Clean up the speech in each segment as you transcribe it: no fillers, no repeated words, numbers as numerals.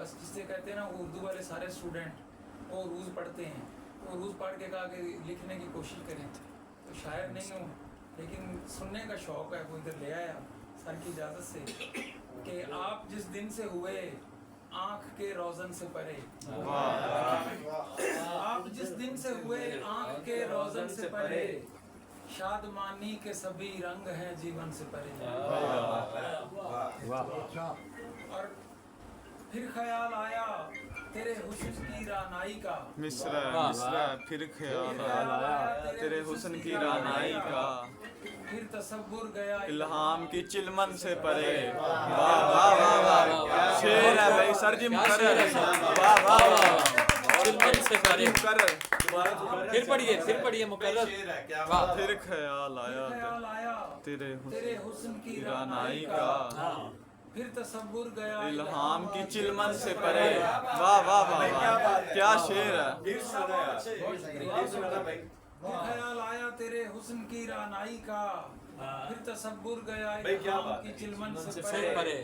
बस जिससे कहते हैं ना उर्दू वाले सारे स्टूडेंट वो रूज़ पढ़ते हैं, तो रूज़ पढ़ के कहा कि लिखने की कोशिश करें। तो शायर नहीं हूँ लेकिन सुनने का शौक़ है, वो इधर ले आया सर की इजाज़त से कि आप जिस दिन से हुए आँख के रोज़न से परे, आप जिस दिन से हुए आँख के रोज़न से परे, शादमानी के सभी रंग हैं जीवन से परे। और फिर ख्याल आया तेरे हुस्न की रानाई का, मिसरा मिसरा फिर ख्याल आया तेरे हुस्न की रानाई का, फिर तसव्वुर गया इल्हाम की चिलमन से परे। वाह वाह वाह वाह, शेर है भाई सर जी मुकर्रर। वाह वाह वाह, चिलमन से परे। मुकर्रर फिर पढ़िए मुकर्रर। वाह। फिर ख्याल आया तेरे हुस्न की रानाई का, फिर तसव्वुर गया इल्हाम की चिलमन से परे। वाह वाह वाह वाह, क्या शेर है। ख्याल आया तेरे हुस्न की रानाई का, फिर तसव्वुर गया इल्हाम की चिलमन से परे।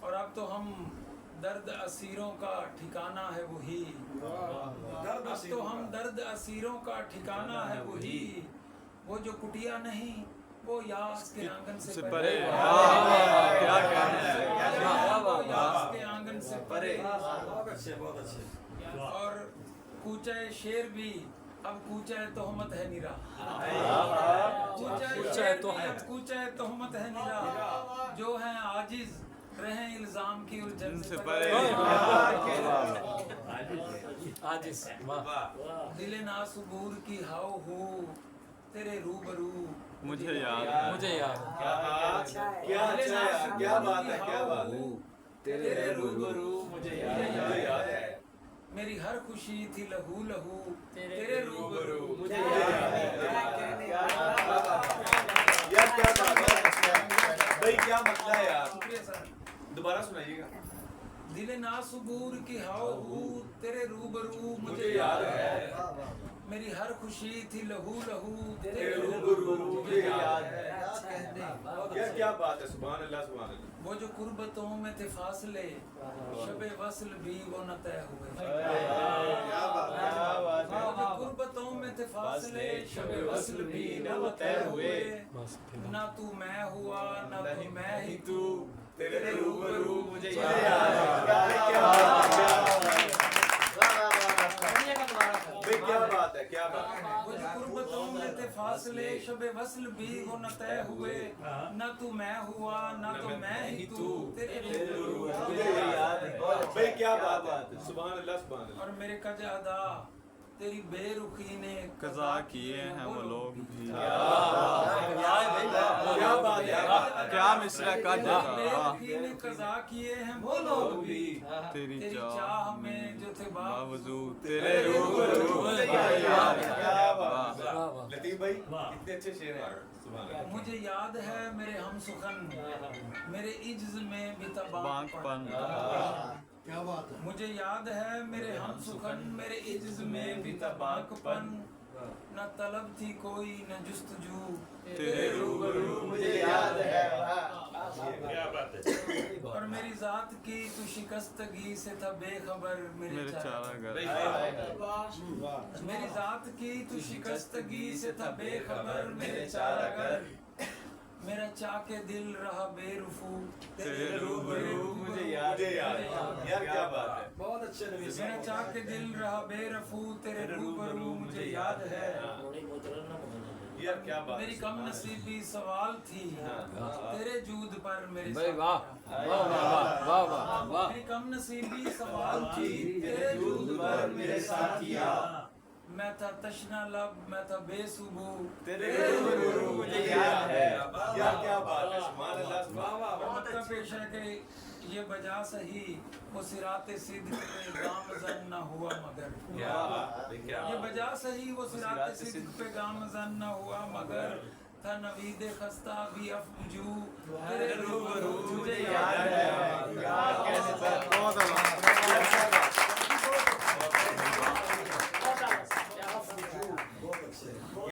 और अब तो हम दर्द असीरों का ठिकाना है वही, अब तो हम दर्द असीरों का ठिकाना है वही, वो जो कुटिया नहीं वो यास के आंगन से परे। क्या कहना है। वो यास के आंगन से परे। और कूचा शेर भी अब कूचा तोहमत है निरा, कूचा तोहमत है निरा, जो है आजिज रहे इल्जाम की उलझन से परे। आजिज। वाह। दिले नासुबूर की हाओ हो तेरे रूबरू मुझे याद है। मुझे याद क्या अच्छा है, क्या बात है, क्या बात है। तेरे रूबरू मुझे याद है। मेरी हर खुशी थी लहू लहू तेरे रूबरू मुझे याद है। यार क्या बात है भाई, क्या मसला है यार। शुक्रिया सर। दोबारा सुनाइएगा। दिले नासुबूर की हाओ हो तेरे रूबरू मुझे याद है। मेरी हर खुशी थी लहू लहू तेरे रूबरू मुझे याद है। यार क्या बात है, सुभान अल्लाह सुभान अल्लाह। वो जो कुर्बतों में थे फासले शबे वस्ल भी वो न तय हुए। क्या बात है। वो जो कुर्बतों में थे फासले शबे वस्ल भी न तय हुए, ना तू मैं हुआ ना तू मैं ही तू तेरे रूबरू मुझे याद है। क्या बात है, क्या बात है। वो जो कुर्बतों में थे फासले शबे वस्ल भी वो न तय हुए, ना तू मैं हुआ ना तो मैं ही तू तेरे रूबरू मुझे याद है। भाई क्या बात है, सुभान अल्लाह सुभान अल्लाह। और मेरे कज अदा तेरी बेरुखी ने कज़ा किए हैं वो लोग भी। क्या बात है, क्या मिसरा का बेरुखी ने कज़ा किए हैं वो लोग भी, तेरी तेरी चाह चाह में जो थे बावजूद तेरे रूबरू। लतीफ भाई कितने अच्छे शेर हैं। सुभान अल्लाह। मुझे याद है मेरे हम सुखन मेरे इज्ज में भी बांकपन। क्या बात है। मुझे याद है मेरे हम सुखन मेरे इज्ज में भी तबाकपन, न तलब थी कोई न जुस्तजू तेरे रूबरू मुझे याद है। क्या बात है। और मेरी जात की तू शिकस्तगी से था बेखबर मेरे चारा घर। मेरी जात की तू शिकस्तगी से था बेखबर मेरे चारा घर, मेरा चाके दिल रहा बेरुफू तेरे रूबरू मुझे याद है। यार क्या बात है, बहुत अच्छे नबी। मेरा चाके दिल रहा बेरफू तेरे रूबरू मुझे याद है। यार क्या बात। मेरी कम नसीबी सवाल थी तेरे जूद पर मेरे भाई वाह वाह वाह वाह वाह वाह। मेरी कम नसीबी सवाल थी तेरे जूद पर मेरे साथिया, मैं था तशना लब मैं था बेसुबू तेरे रूबरू मुझे याद है। यार क्या बात है, सुभान अल्लाह सुभान अल्लाह। मतलब पेश है कि ये बजा सही वो सिराते सिद्ध पे गामज़न न हुआ मगर, क्या बात है, क्या ये बजा सही वो सिराते सिद्ध पे गामज़न न हुआ मगर, था नवीद खस्ता भी अफजू तेरे रूबरू मुझे याद है। बहुत